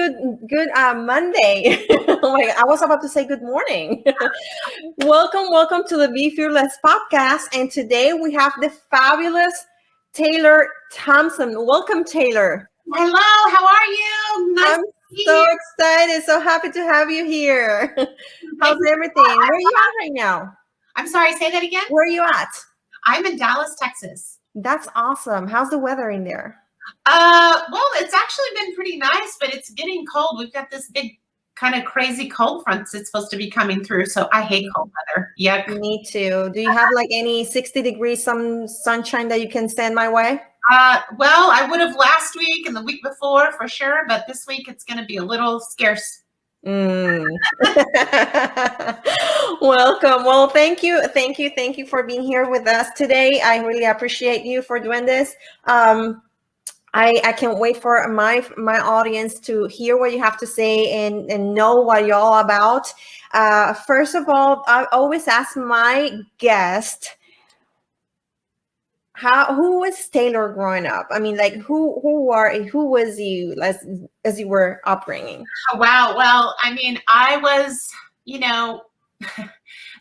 good Monday. Oh my God, I was about to say good morning. Welcome to the Be Fearless podcast. And today we have the fabulous Taylor Thompson. Welcome, Taylor. Hello, how are you? I'm so excited. So happy to have you here. How's everything? Where are you at right now? I'm sorry, say that again? Where are you at? I'm in Dallas, Texas. That's awesome. How's the weather in there? Well, it's actually been pretty nice, but it's getting cold. We've got this big kind of crazy cold front that's supposed to be coming through. So I hate cold weather. Yuck. Me too. Do you have like any 60 degrees, some sunshine that you can send my way? Well, I would have last week and the week before for sure, but this week it's going to be a little scarce. Welcome. Well, thank you for being here with us today. I really appreciate you for doing this. I can't wait for my audience to hear what you have to say and know what you're all about. First of all, I always ask my guest, who was Taylor growing up? I mean, like who was you as you were upbringing? Oh, wow. Well, I mean, I was,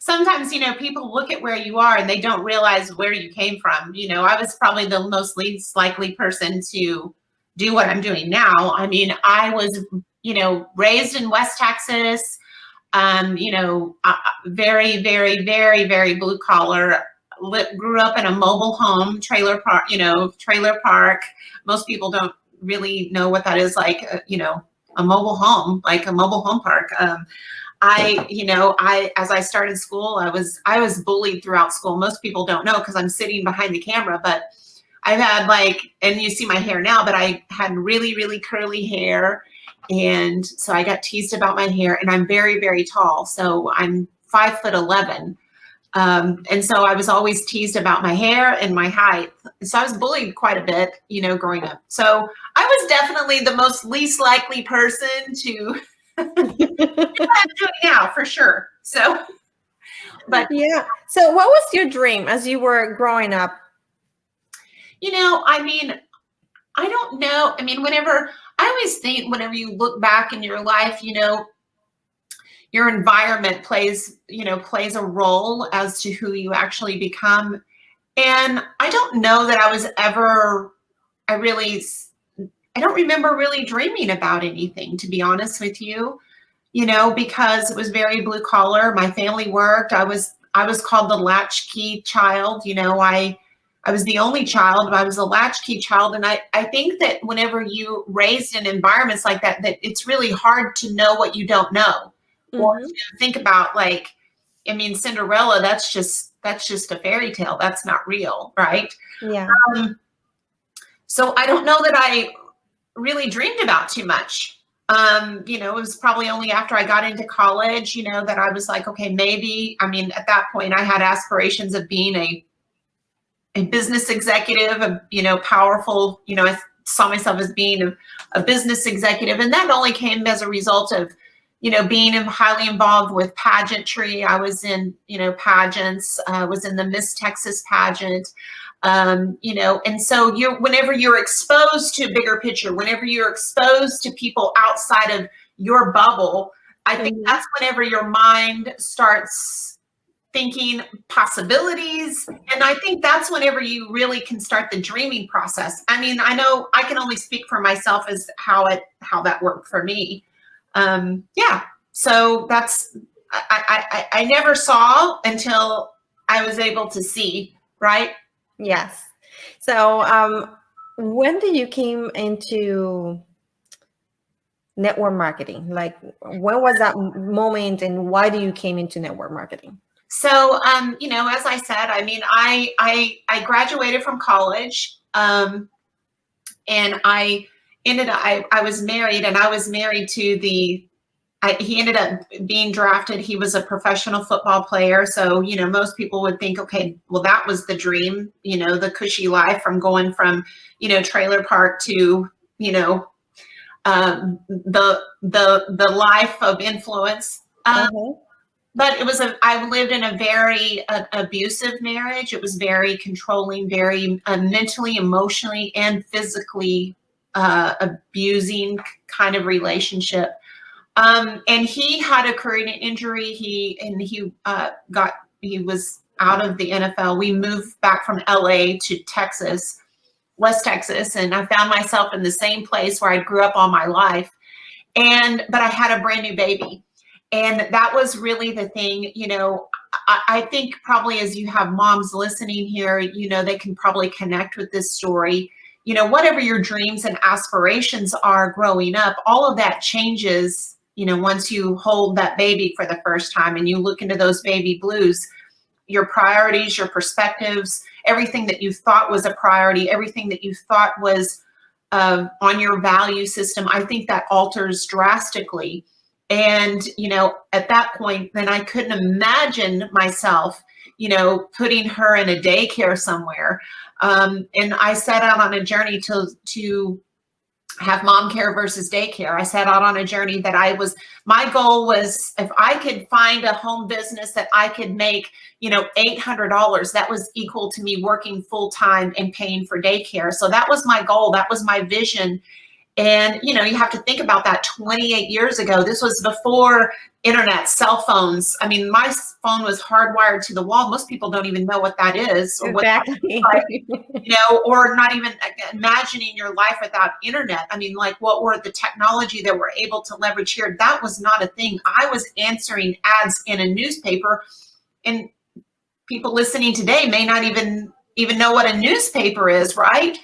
sometimes, people look at where you are and they don't realize where you came from. I was probably the most least likely person to do what I'm doing now. I mean, I was, raised in West Texas, very, very, very, very blue collar. Grew up in a mobile home trailer park. Most people don't really know what that is like, a mobile home park. As I started school, I was bullied throughout school. Most people don't know because I'm sitting behind the camera, but I've had and you see my hair now, but I had really, really curly hair. And so I got teased about my hair, and I'm very, very tall. So I'm 5'11". And so I was always teased about my hair and my height. So I was bullied quite a bit, growing up. So I was definitely the most least likely person to do it now, for sure. So, but yeah. So what was your dream as you were growing up? I mean, I don't know. I mean, I always think whenever you look back in your life, your environment plays a role as to who you actually become. And I don't know that I don't remember really dreaming about anything, to be honest with you, because it was very blue collar. My family worked. I was called the latchkey child. I was the only child, but I was a latchkey child. And I think that whenever you raised in environments like that it's really hard to know what you don't know. Or to think about Cinderella, that's just a fairy tale. That's not real. Right. Yeah. So I don't know that I really dreamed about too much. It was probably only after I got into college, that I was like, okay, maybe, at that point I had aspirations of being a business executive, powerful, I saw myself as being a business executive. And that only came as a result of, being highly involved with pageantry. I was in, pageants, was in the Miss Texas pageant, and so whenever you're exposed to a bigger picture, whenever you're exposed to people outside of your bubble, I think that's whenever your mind starts thinking possibilities. And I think that's whenever you really can start the dreaming process. I mean, I know I can only speak for myself as how that worked for me. So that's, I never saw until I was able to see, right? Yes. So, when did you came into network marketing? Like, when was that moment and why do you came into network marketing? So, as I said, I graduated from college, and I was married, and I was married to he ended up being drafted. He was a professional football player. So, most people would think, okay, well, that was the dream, the cushy life from going from, trailer park to, the life of influence. But I lived in a very abusive marriage. It was very controlling, very mentally, emotionally, and physically abusing kind of relationship. And he had a career injury. He was out of the NFL. We moved back from LA to Texas, West Texas, and I found myself in the same place where I grew up all my life. But I had a brand new baby. And that was really the thing, I think probably as you have moms listening here, they can probably connect with this story. Whatever your dreams and aspirations are growing up, all of that changes, once you hold that baby for the first time and you look into those baby blues, your priorities, your perspectives, everything that you thought was a priority, everything that you thought was on your value system, I think that alters drastically. And, at that point, then I couldn't imagine myself, putting her in a daycare somewhere. And I set out on a journey to have mom care versus daycare. I set out on a journey that my goal was, if I could find a home business that I could make, $800, that was equal to me working full time and paying for daycare. So that was my goal. That was my vision. And, you have to think about that 28 years ago. This was before internet, cell phones. I mean, my phone was hardwired to the wall. Most people don't even know what that is. Or exactly. Or not even imagining your life without internet. I mean, like, what were the technology that we're able to leverage here? That was not a thing. I was answering ads in a newspaper, and people listening today may not even know what a newspaper is, right?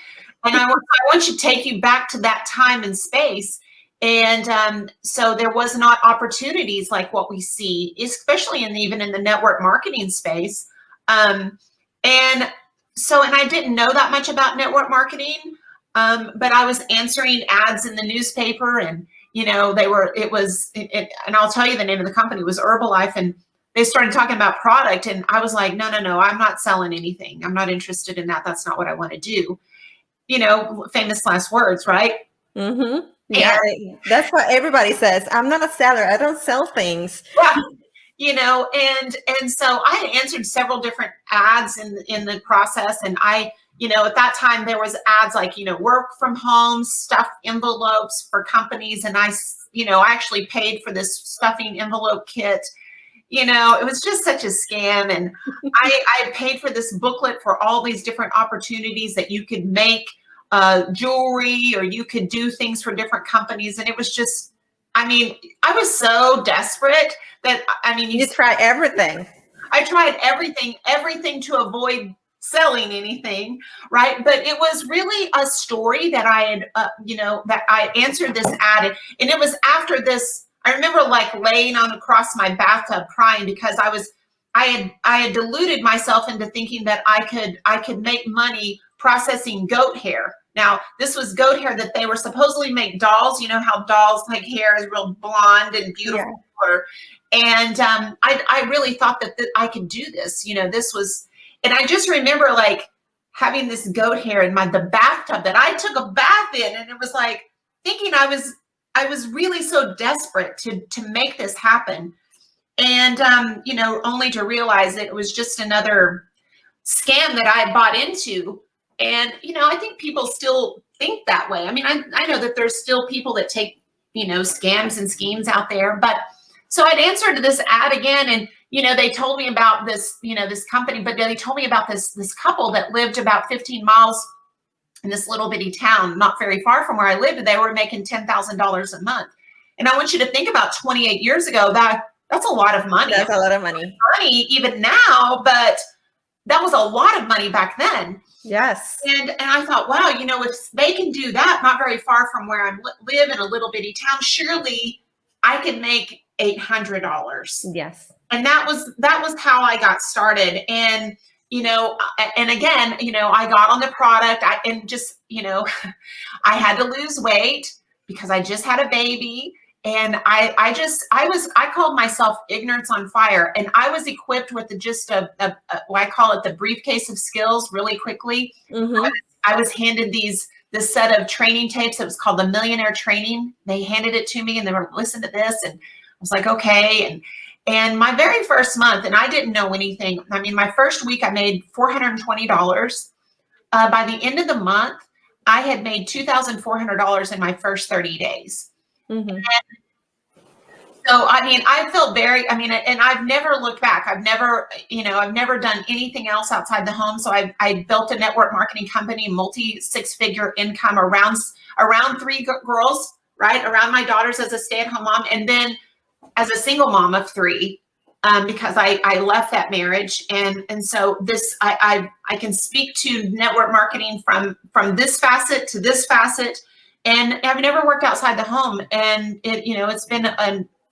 And I want to take you back to that time and space. And so there was not opportunities like what we see, especially even in the network marketing space. And I didn't know that much about network marketing, but I was answering ads in the newspaper, and, and I'll tell you the name of the company was Herbalife, and they started talking about product, and I was like, no, I'm not selling anything. I'm not interested in that. That's not what I want to do. Famous last words, right? Mm-hmm. Yeah, that's what everybody says. I'm not a seller. I don't sell things. Yeah, and so I had answered several different ads in the process, and I, at that time there was ads like, work from home, stuff envelopes for companies, and I actually paid for this stuffing envelope kit. It was just such a scam. And I paid for this booklet for all these different opportunities that you could make jewelry, or you could do things for different companies. And it was just, I was so desperate that, you try everything. I tried everything to avoid selling anything, right? But it was really a story that I had, that I answered this ad. And it was after this, I remember like laying across my bathtub crying, because I had deluded myself into thinking that I could make money processing goat hair. Now, this was goat hair that they were supposedly make dolls. You know how dolls, like, hair is real blonde and beautiful. Yeah. And I really thought that I could do this. This was, and I just remember like having this goat hair in the bathtub that I took a bath in, and it was like thinking I was really so desperate to make this happen. And, only to realize that it was just another scam that I had bought into. And, I think people still think that way. I know that there's still people that take, scams and schemes out there. But so I'd answered this ad again, and, they told me about this, this company, but they told me about this couple that lived about 15 miles in this little bitty town, not very far from where I lived. They were making $10,000 a month. And I want you to think about 28 years ago, that's a lot of money. That's a lot of money. Even now, but that was a lot of money back then. Yes. And I thought, wow, if they can do that, not very far from where I live in a little bitty town, surely I can make $800. Yes. And that was how I got started. And, and again, I got on the product, I had to lose weight because I just had a baby. And I called myself ignorance on fire, and I was equipped with what I call it the briefcase of skills really quickly. Mm-hmm. I was handed this set of training tapes. It was called the Millionaire Training. They handed it to me, and they were, listen to this. And I was like, okay. And my very first month, and I didn't know anything. My first week I made $420. By the end of the month, I had made $2,400 in my first 30 days. Mm-hmm. So, I mean, I feel and I've never looked back. I've never done anything else outside the home. So I built a network marketing company, multi 6-figure income around 3 girls, right? Around my daughters as a stay-at-home mom. And then as a single mom of 3, because I left that marriage. And so I can speak to network marketing from this facet to this facet. And I've never worked outside the home. And it's been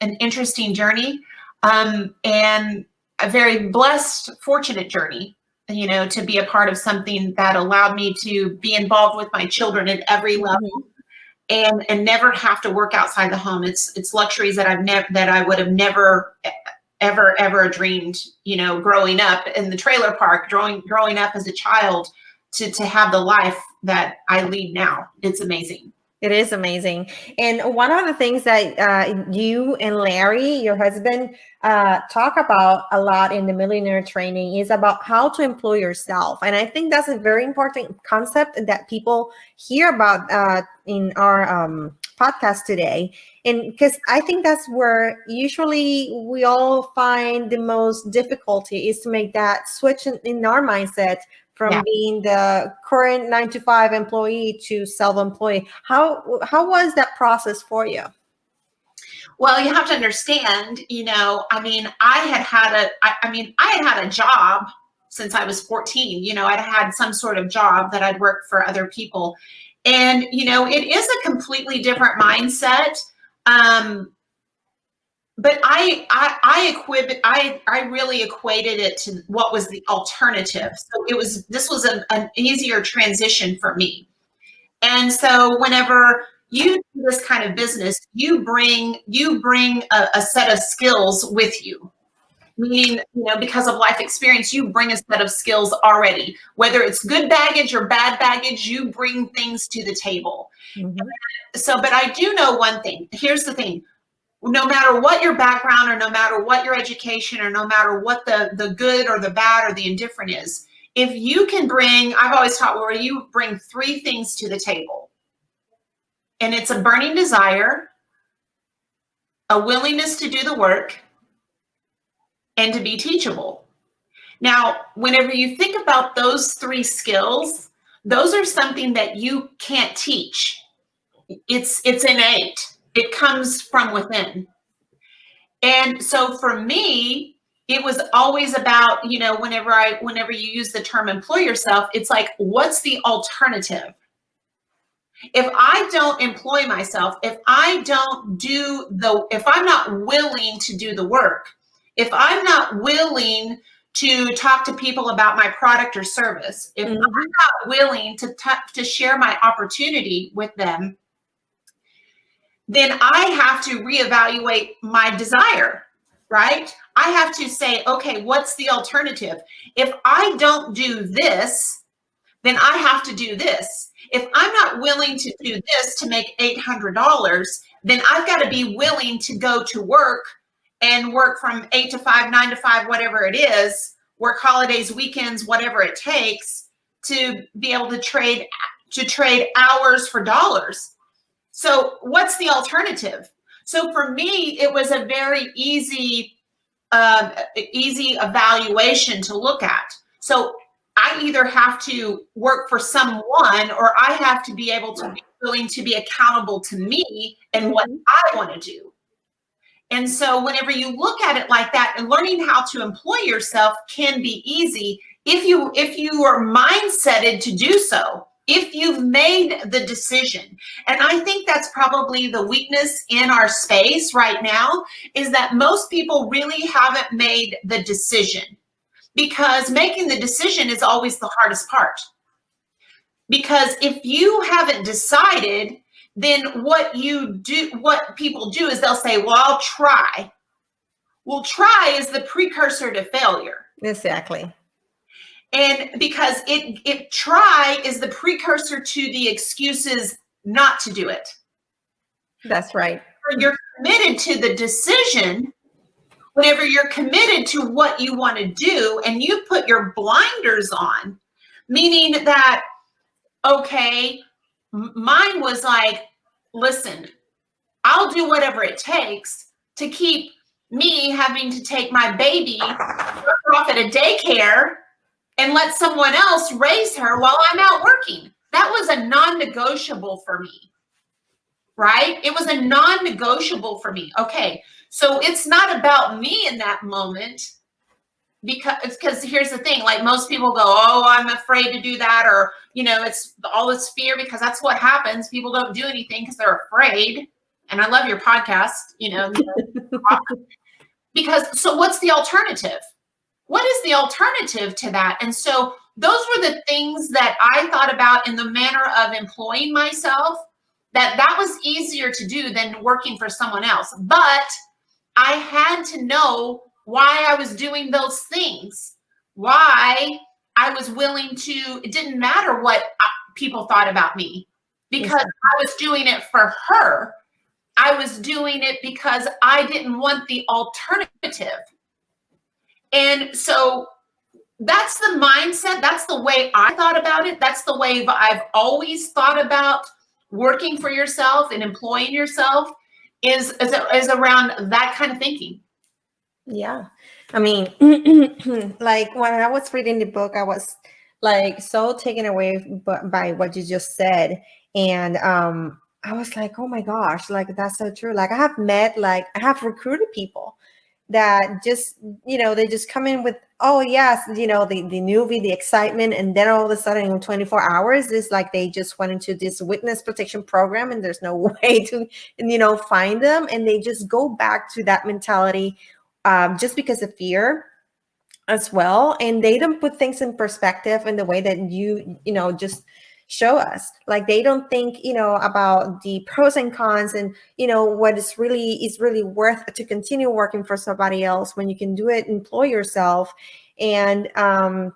an interesting journey, and a very blessed, fortunate journey, to be a part of something that allowed me to be involved with my children at every level, and never have to work outside the home. It's luxuries that I would have never ever dreamed, growing up in the trailer park, growing up as a child, to have the life that I lead now. It's amazing. It is amazing. And one of the things that you and Larry, your husband, talk about a lot in the Millionaire Training is about how to employ yourself. And I think that's a very important concept that people hear about in our podcast today. And because I think that's where usually we all find the most difficulty is to make that switch in our mindset from being the current 9-to-5 employee to self-employed. How was that process for you? Well, you have to understand, I had had a job since I was 14. I'd had some sort of job that I'd worked for other people. And, it is a completely different mindset. But I really equated it to what was the alternative. So this was an easier transition for me. And so whenever you do this kind of business, you bring a set of skills with you. Meaning, because of life experience, you bring a set of skills already. Whether it's good baggage or bad baggage, you bring things to the table. Mm-hmm. So, but I do know one thing. Here's the thing. No matter what your background, or no matter what your education, or no matter what the good or the bad or the indifferent is, if you can bring, I've always taught where you bring 3 things to the table. And it's a burning desire, a willingness to do the work, and to be teachable. Now, whenever you think about those 3 skills, those are something that you can't teach. It's innate. It comes from within. And so for me, it was always about, whenever you use the term employ yourself, it's like, what's the alternative? If I don't employ myself, if I'm not willing to do the work, if I'm not willing to talk to people about my product or service, if I'm not willing to share my opportunity with them, then I have to reevaluate my desire, right? I have to say, okay, what's the alternative? If I don't do this, then I have to do this. If I'm not willing to do this to make $800, then I've got to be willing to go to work and work from 8 to 5, 9 to 5, whatever it is, work holidays, weekends, whatever it takes to be able to trade hours for dollars. So what's the alternative? So for me, it was a very easy evaluation to look at. So I either have to work for someone, or I have to be able to be willing to be accountable to me and what I want to do. And so whenever you look at it like that, and learning how to employ yourself can be easy if you are mindseted to do so. If you've made the decision. And I think that's probably the weakness in our space right now, is that most people really haven't made the decision, because making the decision is always the hardest part. Because if you haven't decided, then what people do is they'll say, well, I'll try. Well, try is the precursor to failure. Exactly. And because it try is the precursor to the excuses not to do it. That's right. You're committed to the decision. Whenever you're committed to what you want to do and you put your blinders on, meaning that, okay, Mine was like, listen, I'll do whatever it takes to keep me having to take my baby off at a daycare and let someone else raise her while I'm out working. That was a non-negotiable for me, right? It was a non-negotiable for me. Okay, so it's not about me in that moment, because here's the thing, like most people go, oh, I'm afraid to do that, or it's all this fear, because that's what happens. People don't do anything because they're afraid. And I love your podcast, because so what's the alternative? What is the alternative to that? And so those were the things that I thought about in the manner of employing myself, that was easier to do than working for someone else. But I had to know why I was doing those things, why I was willing to, it didn't matter what people thought about me, because I was doing it for her. I was doing it because I didn't want the alternative. And so that's the mindset. That's the way I thought about it. That's the way I've always thought about working for yourself and employing yourself, is around that kind of thinking. Yeah. I mean, like when I was reading the book, I was like so taken away by what you just said. And I was like, oh my gosh, like that's so true. Like I have recruited people that just, they just come in with, oh yes, the newbie, the excitement. And then all of a sudden in 24 hours, it's like they just went into this witness protection program and there's no way to, find them. And they just go back to that mentality just because of fear as well. And they don't put things in perspective in the way that you just show us. Like they don't think, about the pros and cons and, what is really worth to continue working for somebody else when you can do it, employ yourself. And I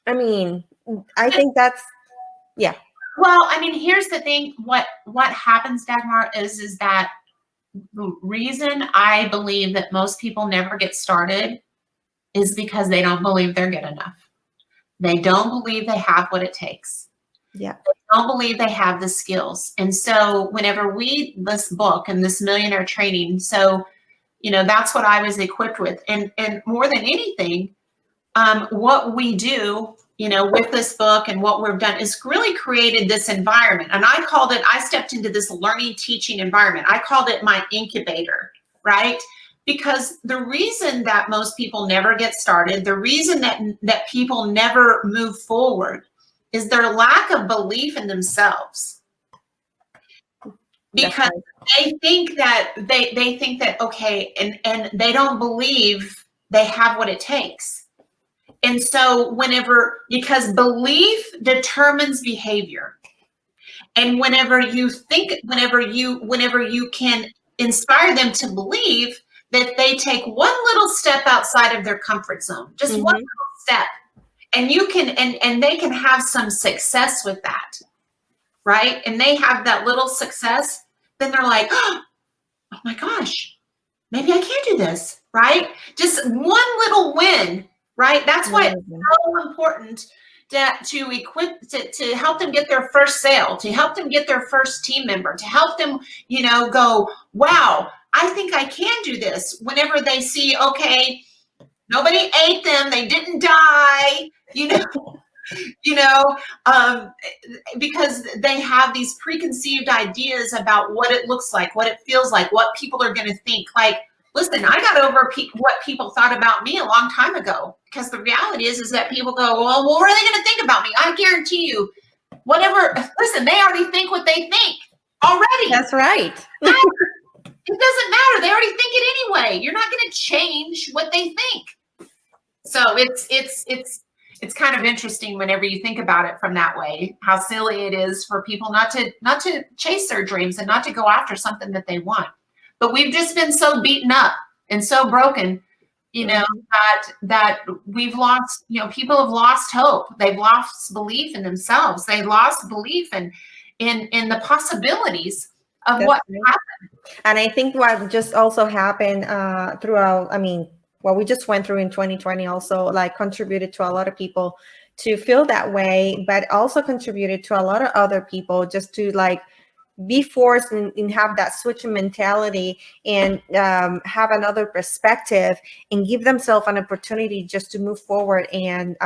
think that's, yeah. Well, I mean, here's the thing. What happens, Dagmar, is that the reason I believe that most people never get started is because they don't believe they're good enough. They don't believe they have what it takes. Yeah. They don't believe they have the skills. And so whenever this book and this Millionaire Training, so, that's what I was equipped with. And more than anything, what we do, with this book and what we've done is really created this environment. And I stepped into this learning, teaching environment. I called it my incubator, right? Because the reason that most people never get started, the reason that people never move forward is their lack of belief in themselves. Because they think that they think that, okay, and they don't believe they have what it takes. And so because belief determines behavior. And whenever you can inspire them to believe that they take one little step outside of their comfort zone, just one little step, and they can have some success with that, right? And they have that little success, then they're like, oh my gosh, maybe I can do this, right? Just one little win, right? That's why it's so important to equip, to help them get their first sale, to help them get their first team member, to help them, go, wow, I think I can do this. Whenever they see, okay, nobody ate them, they didn't die, because they have these preconceived ideas about what it looks like, what it feels like, what people are going to think. Like, listen, I got over what people thought about me a long time ago, because the reality is that people go, well, what are they going to think about me? I guarantee you, listen, they already think what they think already. That's right. It doesn't matter. They already think it anyway. You're not going to change what they think. So it's kind of interesting whenever you think about it from that way, how silly it is for people not to chase their dreams and not to go after something that they want. But we've just been so beaten up and so broken, that we've lost, people have lost hope. They've lost belief in themselves. They lost belief in the possibilities of what happened. And I think what just also happened throughout, what we just went through in 2020 also like contributed to a lot of people to feel that way, but also contributed to a lot of other people just to like be forced and have that switching mentality and have another perspective and give themselves an opportunity just to move forward and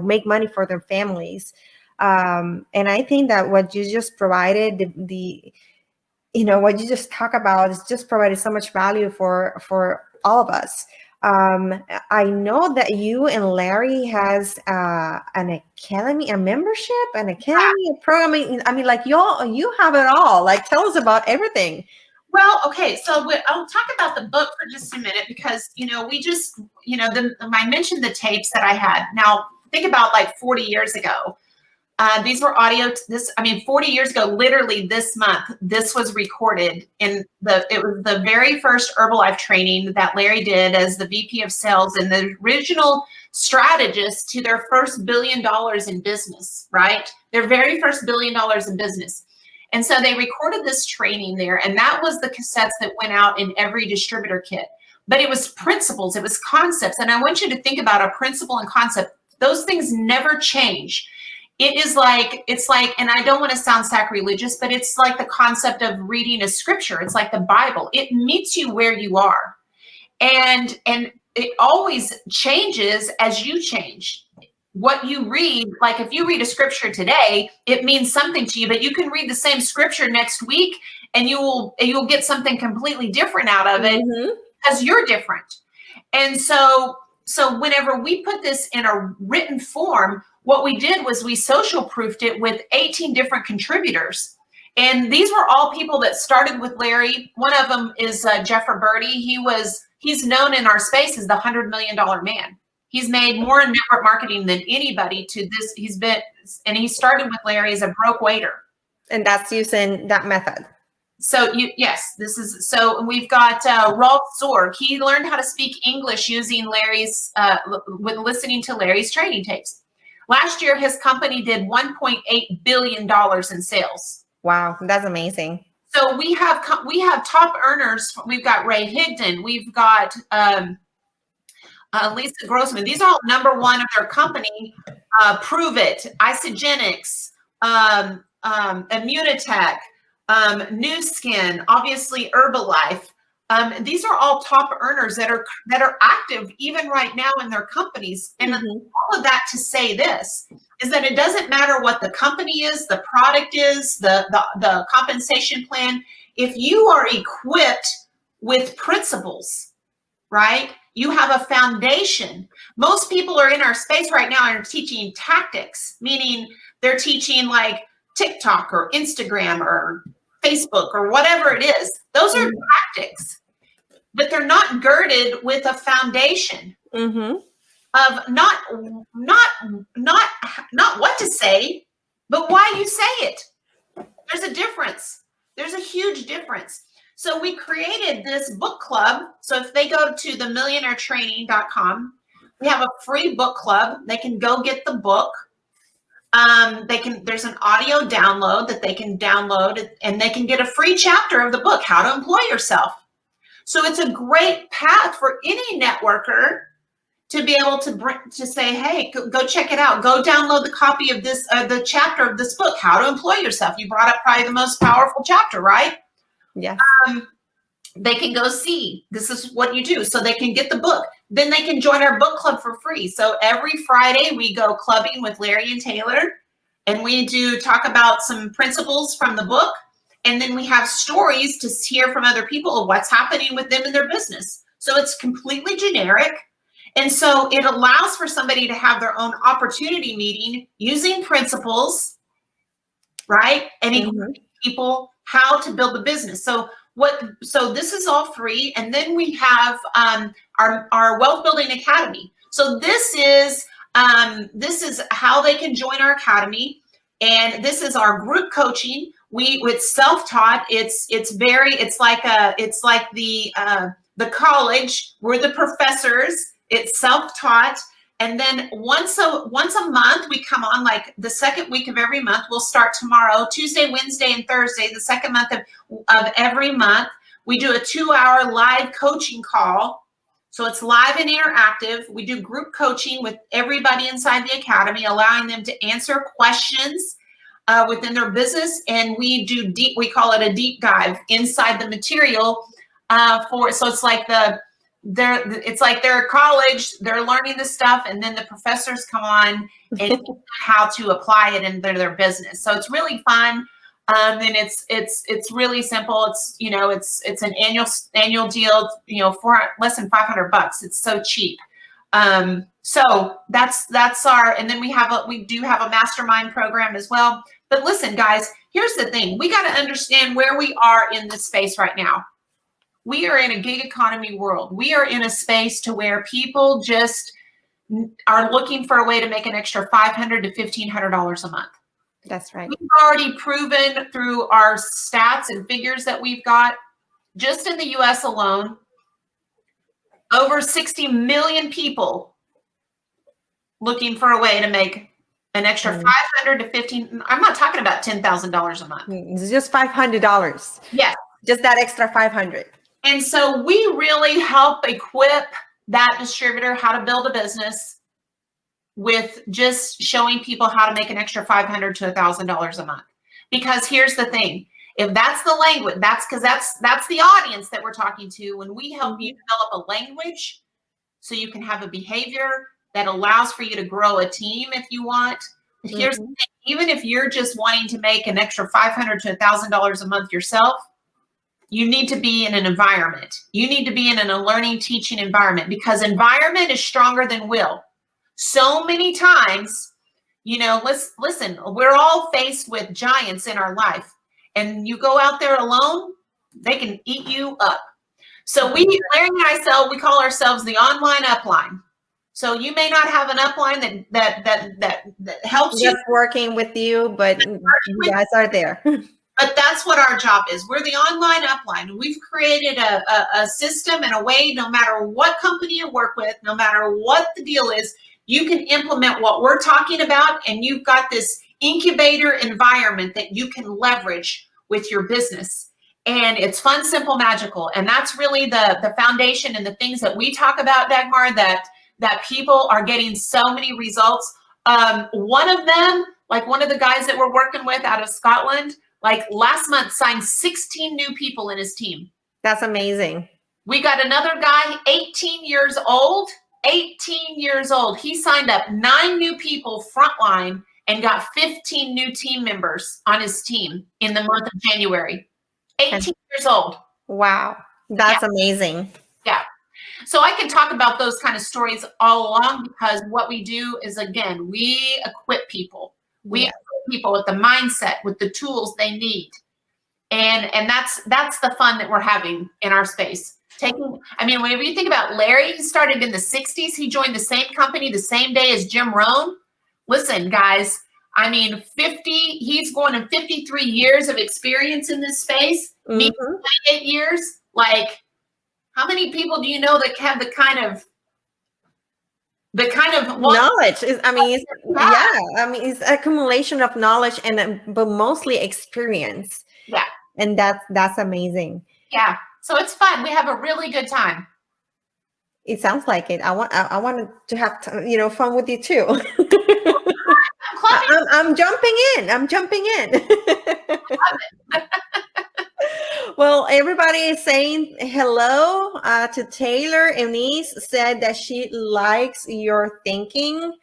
make money for their families. And I think that what you just provided, what you just talk about is just provided so much value for all of us. I know that you and Larry has an academy, a membership, an academy, a program. I mean, like you have it all. Like, tell us about everything. Well, okay, so I'll talk about the book for just a minute because, we just, I mentioned the tapes that I had. Now, think about like 40 years ago. These were audio. 40 years ago, literally this month, this was recorded it was the very first Herbalife training that Larry did as the VP of sales and the original strategist to their first $1 billion in business, right? Their very first $1 billion in business. And so they recorded this training there, and that was the cassettes that went out in every distributor kit. But it was principles, it was concepts. And I want you to think about a principle and concept. Those things never change. It's like, and I don't want to sound sacrilegious, but it's like the concept of reading a scripture. It's like the Bible. It meets you where you are. And it always changes as you change. What you read, like if you read a scripture today, it means something to you, but you can read the same scripture next week and you'll get something completely different out of it because you're different. And so whenever we put this in a written form, what we did was we social proofed it with 18 different contributors. And these were all people that started with Larry. One of them is Jeff Roberti. He's known in our space as the $100 million man. He's made more in network marketing than anybody to this. He started with Larry as a broke waiter. And that's using that method. So we've got Rolf Zorg. He learned how to speak English using with listening to Larry's training tapes. Last year, his company did $1.8 billion in sales. Wow, that's amazing. So we have top earners. We've got Ray Higdon. We've got Lisa Grossman. These are all number one of their company. Prove It, Isogenics, Immunitech, New Skin, obviously Herbalife. These are all top earners that are active even right now in their companies. And all of that to say this is that it doesn't matter what the company is, the product is, the compensation plan. If you are equipped with principles, right? You have a foundation. Most people are in our space right now and are teaching tactics, meaning they're teaching like TikTok or Instagram or Facebook or whatever it is. Those are tactics, but they're not girded with a foundation of not what to say, but why you say it. There's a difference. There's a huge difference. So we created this book club. So if they go to the millionairetraining.com, we have a free book club. They can go get the book. There's an audio download that they can download, and they can get a free chapter of the book, How to Employ Yourself. So it's a great path for any networker to be able to say, hey, go check it out. Go download the copy of this, the chapter of this book, How to Employ Yourself. You brought up probably the most powerful chapter, right? Yeah. They can go see, this is what you do. So they can get the book. Then they can join our book club for free. So every Friday we go clubbing with Larry and Taylor, and we do talk about some principles from the book. And then we have stories to hear from other people of what's happening with them in their business. So it's completely generic. And so it allows for somebody to have their own opportunity meeting using principles, right? And equipping people how to build a business. So this is all free. And then we have our Wealth Building Academy. So this is how they can join our academy. And this is our group coaching. With self-taught, it's like the college. We're the professors. It's self-taught. And then once a month, we come on, like the second week of every month. We'll start tomorrow, Tuesday, Wednesday, and Thursday, the second month of every month. We do a 2-hour live coaching call So it's live and interactive. We do group coaching with everybody inside the academy, allowing them to answer questions within their business. And we call it a deep dive inside the material so it's like they're at college, they're learning the stuff, and then the professors come on and how to apply it into their business. So it's really fun. And it's really simple. It's an annual deal, for less than $500. It's so cheap. So that's our, and then we do have a mastermind program as well. But listen, guys, here's the thing. We got to understand where we are in this space right now. We are in a gig economy world. We are in a space to where people just are looking for a way to make an extra $500 to $1,500 a month. That's right. We've already proven through our stats and figures that we've got, just in the US alone, over 60 million people looking for a way to make an extra $500 to $15. I'm not talking about $10,000 a month. It's just $500. Yes. Just that extra 500. And so we really help equip that distributor how to build a business with just showing people how to make an extra $500 to $1,000 a month. Because here's the thing, if that's the language, that's the audience that we're talking to. When we help you develop a language so you can have a behavior that allows for you to grow a team if you want. But here's the thing, even if you're just wanting to make an extra $500 to $1,000 a month yourself, you need to be in an environment. You need to be in a learning, teaching environment, because environment is stronger than will. So many times, listen, we're all faced with giants in our life, and you go out there alone, they can eat you up. So Larry and I we call ourselves the online upline. So you may not have an upline that helps you. Just working with you, but you guys are there. But that's what our job is. We're the online upline. We've created a system and a way, no matter what company you work with, no matter what the deal is, you can implement what we're talking about, and you've got this incubator environment that you can leverage with your business. And it's fun, simple, magical. And that's really the foundation and the things that we talk about, Dagmar, that people are getting so many results. One of them, like one of the guys that we're working with out of Scotland, like last month signed 16 new people in his team. That's amazing. We got another guy, 18 years old. He signed up 9 new people frontline and got 15 new team members on his team in the month of January. 18 years old. Wow. That's amazing. Yeah. So I can talk about those kind of stories all along, because what we do is, again, we equip people. We equip people with the mindset, with the tools they need. And that's the fun that we're having in our space. Whenever you think about Larry, he started in the 60s. He joined the same company the same day as Jim Rohn. Listen, guys, he's going to 53 years of experience in this space. Me, 28 years. Like, how many people do you know that have the kind of knowledge? It's accumulation of knowledge, but mostly experience. Yeah. And that's amazing. Yeah. So it's fun. We have a really good time. It sounds like it. I wanted to have fun with you too. I'm jumping in. Well, everybody is saying hello to Taylor. Eunice said that she likes your thinking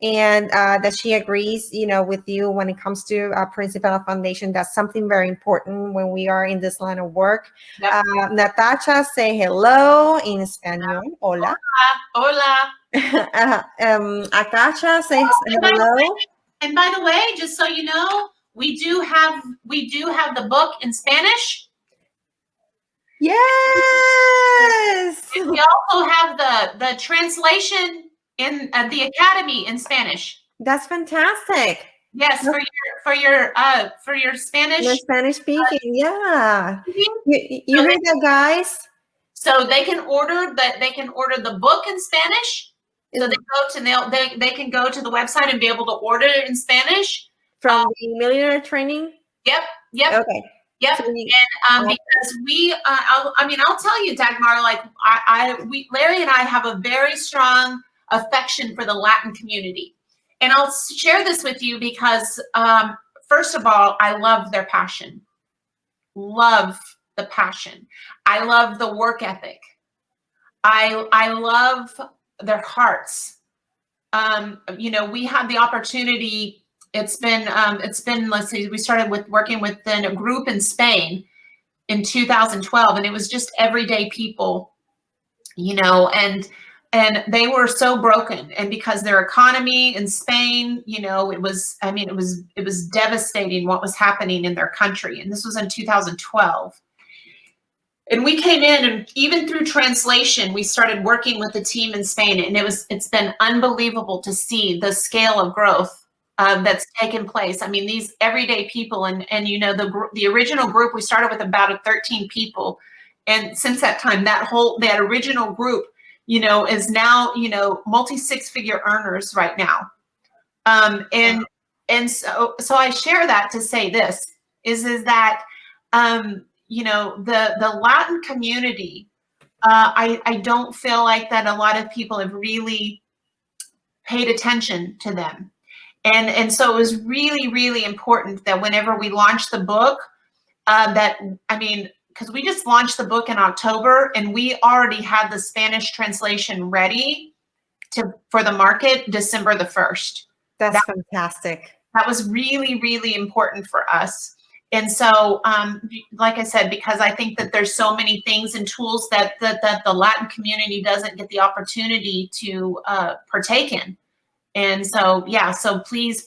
and that she agrees, with you when it comes to Principal Foundation. That's something very important when we are in this line of work. Yep. Natasha, say hello in Espanol. Hola. Hola. Akacha says hello. And by the way, just so you know, we do have the book in Spanish. Yes. And we also have the translation in the Academy in Spanish. That's fantastic. Yes, for your Spanish. You're Spanish speaking, yeah. You heard that, guys? So they can order the book in Spanish. So they can go to the website and be able to order it in Spanish from the Millionaire Training. Yep. Okay. Yep. So And because I'll tell you, Dagmar, like Larry and I have a very strong affection for the Latin community. And I'll share this with you because, first of all, I love their passion. Love the passion. I love the work ethic. I love their hearts. We had the opportunity. It's been, let's see, we started working with a group in Spain in 2012, and it was just everyday people, and they were so broken. And because their economy in Spain, it was devastating what was happening in their country. And this was in 2012. And we came in, and even through translation, we started working with the team in Spain. And it's been unbelievable to see the scale of growth that's taken place. I mean, these everyday people, and the original group, we started with about 13 people. And since that time, that original group, is now, multi 6-figure earners right now. And so I share that to say this is that, the Latin community, I don't feel like that a lot of people have really paid attention to them. And so it was really, really important that whenever we launched the book, because we just launched the book in October, and we already had the Spanish translation ready for the market December the 1st. That's fantastic. That was really, really important for us. And so, like I said, because I think that there's so many things and tools that the Latin community doesn't get the opportunity to partake in. And so, yeah, so please,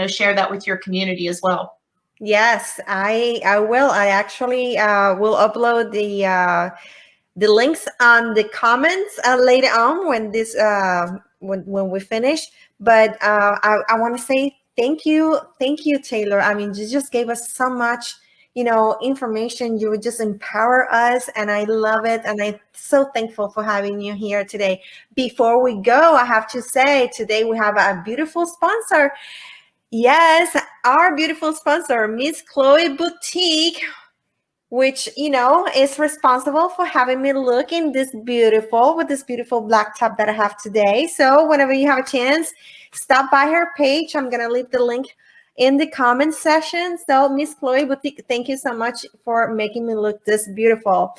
share that with your community as well. Yes, I will. I actually will upload the links on the comments later on when this when we finish. But I want to say thank you, Taylor. I mean, you just gave us so much, information. You would just empower us, and I love it. And I'm so thankful for having you here today. Before we go, I have to say today we have a beautiful sponsor. Yes, our beautiful sponsor, Miss Chloe Boutique, which, is responsible for having me looking with this beautiful black top that I have today. So whenever you have a chance, stop by her page. I'm going to leave the link in the comment section. So Miss Chloe Boutique, thank you so much for making me look this beautiful.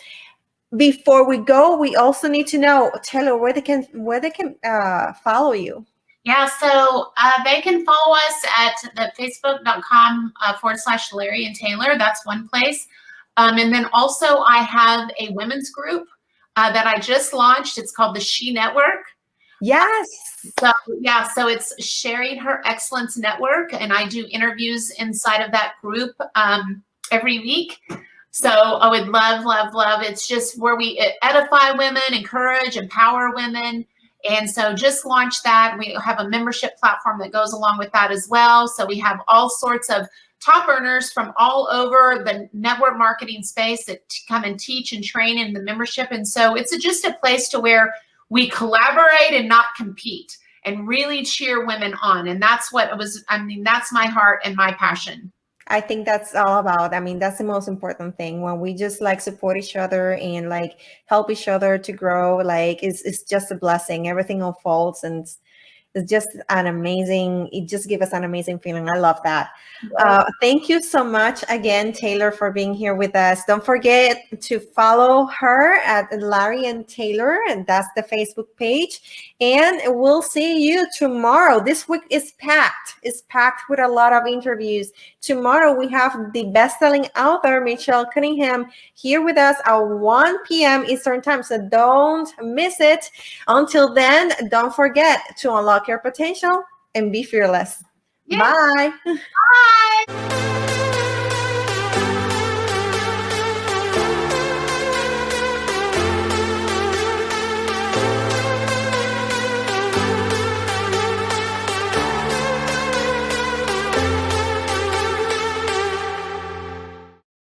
Before we go, we also need to know, Taylor, where they can follow you. Yeah, so they can follow us at the facebook.com / Larry and Taylor. That's one place. And then also I have a women's group that I just launched. It's called the She Network. Yes. So it's Sharing Her Excellence Network. And I do interviews inside of that group every week. So I would love. It's just where we edify women, encourage, empower women. And so just launched that. We have a membership platform that goes along with that as well. So we have all sorts of top earners from all over the network marketing space that come and teach and train in the membership. And so it's just a place to where we collaborate and not compete and really cheer women on. And that's that's my heart and my passion. I think that's all about. That's the most important thing, when we just support each other and help each other to grow. It's just a blessing. Everything unfolds, and it's just it just gives us an amazing feeling. I love that. Thank you so much again, Taylor, for being here with us. Don't forget to follow her at Larry and Taylor, and that's the Facebook page. And we'll see you tomorrow. This week is packed. It's packed with a lot of interviews. Tomorrow we have the best-selling author, Michelle Cunningham, here with us at 1 p.m. Eastern Time. So don't miss it. Until then, don't forget to unlock your potential and be fearless. Yeah. Bye. Bye.